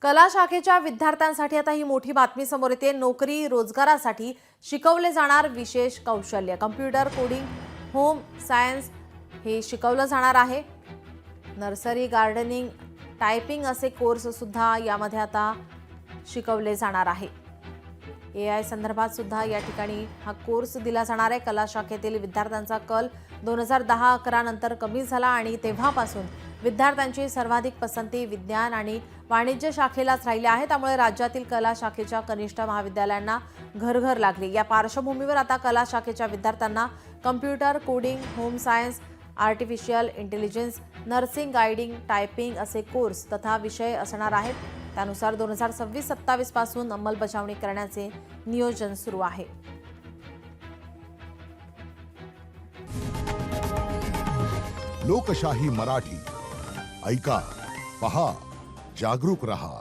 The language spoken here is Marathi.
कला शाखेच्या विद्यार्थ्यांसाठी आता ही मोठी बातमी समोर येते। नोकरी रोजगारासाठी शिकवले जाणार विशेष कौशल्य, कम्प्युटर, कोडिंग, होम सायन्स हे शिकवलं जाणार आहे। नर्सरी, गार्डनिंग, टायपिंग असे कोर्स सुद्धा यामध्ये आता शिकवले जाणार आहे। AI संदर्भात सुद्धा या ठिकाणी हा कोर्स दिला जाणार आहे। कला शाखेतील विद्यार्थ्यांचा कल 2010-11 नंतर कमी झाला आणि तेव्हापासून विद्यार्थ्यांची सर्वाधिक पसंती विज्ञान आणि वाणिज्य शाखेलाच राहिली आहे। त्यामुळे राज्यातील कला शाखेच्या कनिष्ठ महाविद्यालयांना घरघर लागली। या पार्श्वभूमीवर आता कला शाखेच्या विद्यार्थ्यांना computer, coding, home science, artificial intelligence, nursing, guiding, typing असे कोर्स तथा विषय असणार आहेत। त्यानुसार 2026-27 पासून अंमलबजावणी करण्याचे नियोजन सुरू आहे। लोकशाही मराठी ऐका, पहा, जागरूक रहा।